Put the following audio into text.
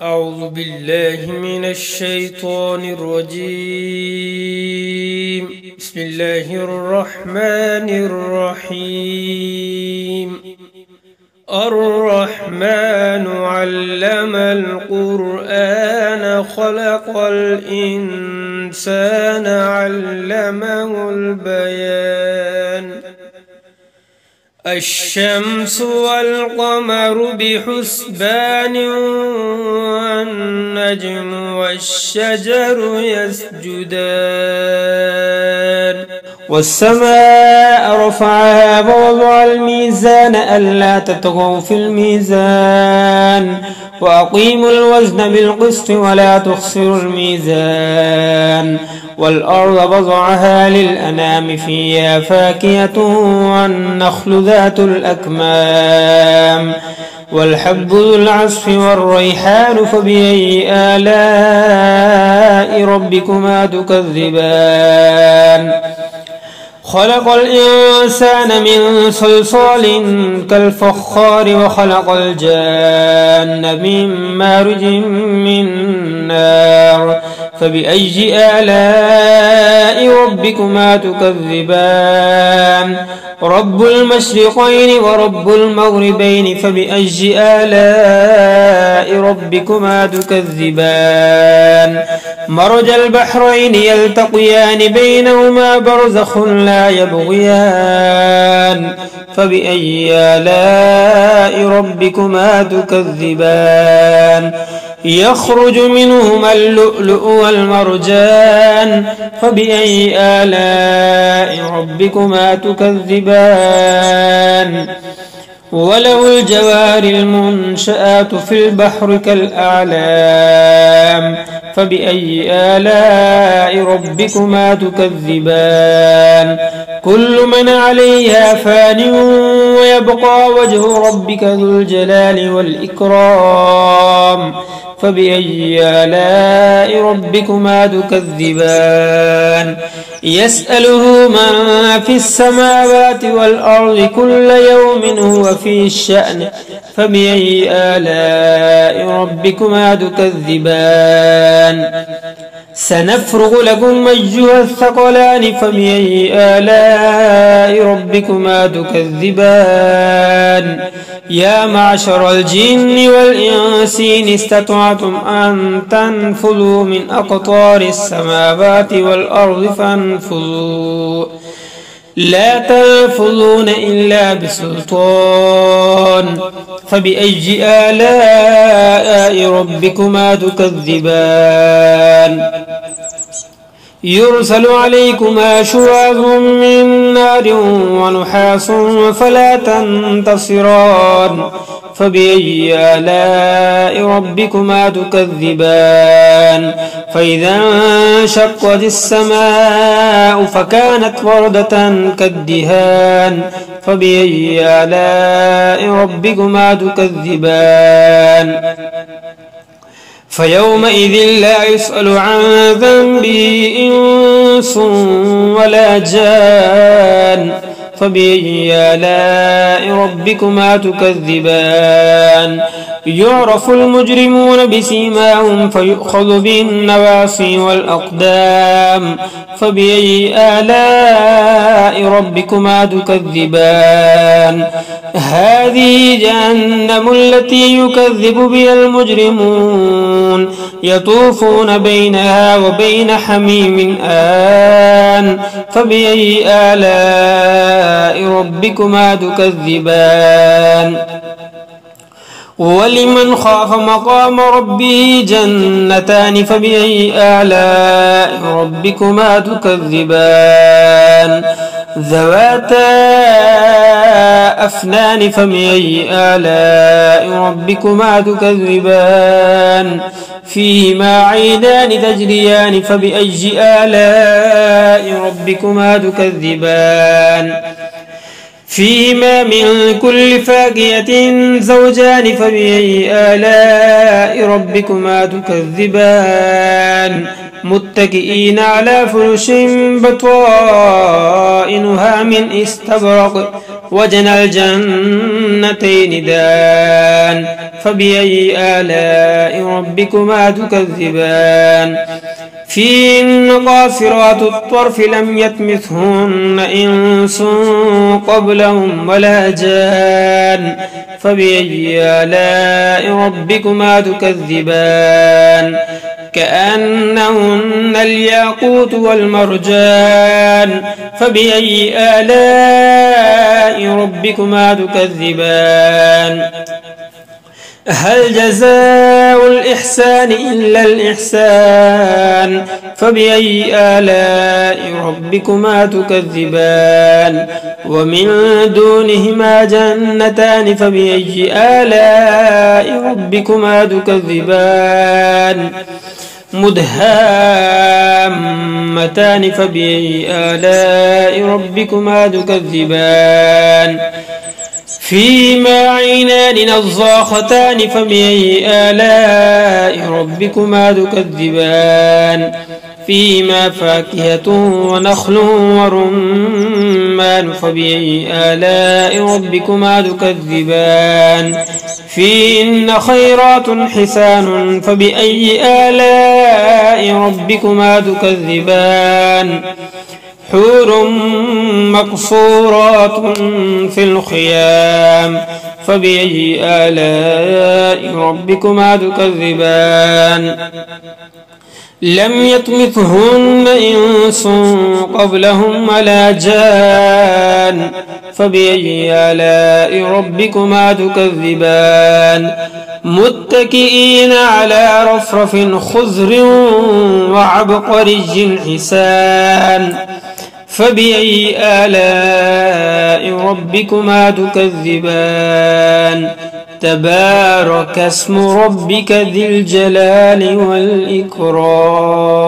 أعوذ بالله من الشيطان الرجيم. بسم الله الرحمن الرحيم. الرحمن علم القرآن خلق الإنسان علمه البيان. الشمس والقمر بحسبان والنجم والشجر يسجدان. والسماء رفعها ووضع الميزان ألا تطغوا في الميزان وأقيموا الوزن بالقسط ولا تخسروا الميزان. والأرض وضعها للأنام فيها فاكهة والنخل ذات الأكمام والحب ذو العصف والريحان فبأي آلاء ربكما تكذبان. خلق الإنسان من صلصال كالفخار وخلق الجان من مارج من نار فبأي آلاء ربكما تكذبان. رب المشرقين ورب المغربين فبأي آلاء ربكما تكذبان. مرج البحرين يلتقيان بينهما برزخ لا يبغيان فبأي آلاء ربكما تكذبان. يخرج منهما اللؤلؤ والمرجان فبأي آلاء ربكما تكذبان. وله الجوار المنشآت في البحر كالأعلام فبأي آلاء ربكما تكذبان. كل من عليها فان ويبقى وجه ربك ذو الجلال والإكرام فبأي آلاء ربكما تكذبان. يسأله من في السماوات والأرض كل يوم هو في الشأن فبأي آلاء ربكما تكذبان. سنفرغ لكم أيها الثقلان فبأي آلاء ربكما تكذبان. يا معشر الجن والإنس إن استطعتم أن تنفذوا من أقطار السماوات والأرض فانفذوا لا تنفذون إلا بسلطان فبأي آلاء ربكما تكذبان. يرسل عليكما شواظ من نار ونحاس فلا تنتصران فبأي آلاء ربكما تكذبان. فإذا انشقت السماء فكانت وردة كالدهان فبأي آلاء ربكما تكذبان. فيومئذ لا يسأل عن ذنبه إنس ولا جان فبأي آلاء ربكما تكذبان. يعرف المجرمون بسيماهم فيؤخذ بالنواصي والأقدام فبأي آلاء ربكما تكذبان. هذه جهنم التي يكذب بها المجرمون يطوفون بينها وبين حميم آن فبأي آلاء ربكما تكذبان. ولمن خاف مقام ربه جنتان فبأي آلاء ربكما تكذبان. ذواتا أفنان فبأي آلاء ربكما تكذبان. فيهما عينان تجريان فبأي آلاء ربكما تكذبان. فيهما من كل فاكهة زوجان فبأي آلاء ربكما تكذبان. متكئين على فرش بطائنها من استبرق وجنى الجنتين دان فبأي آلاء ربكما تكذبان فيهن قاصرات الطرف لم يطمثهن إنس قبلهم ولا جان فبأي آلاء ربكما تكذبان كأنهن الياقوت والمرجان فبأي آلاء ربكما تكذبان هل جزاء الإحسان إلا الإحسان فبأي آلاء ربكما تكذبان ومن دونهما جنتان فبأي آلاء ربكما تكذبان مدهامتان فبأي آلاء ربكما تكذبان فيهما عينان نضاختان فبأي آلاء ربكما تكذبان فيهما فاكهة ونخل ورمان فبأي آلاء ربكما تكذبان فيهن خيرات حسان فبأي آلاء ربكما تكذبان حور مقصورات في الخيام فبأي آلاء ربكما تكذبان لم يطمثهن إنس قبلهم ولا جان فبأي آلاء ربكما تكذبان متكئين على رفرف خضر وعبقري حسان فبأي آلاء ربكما تكذبان تبارك اسم ربك ذي الجلال والإكرام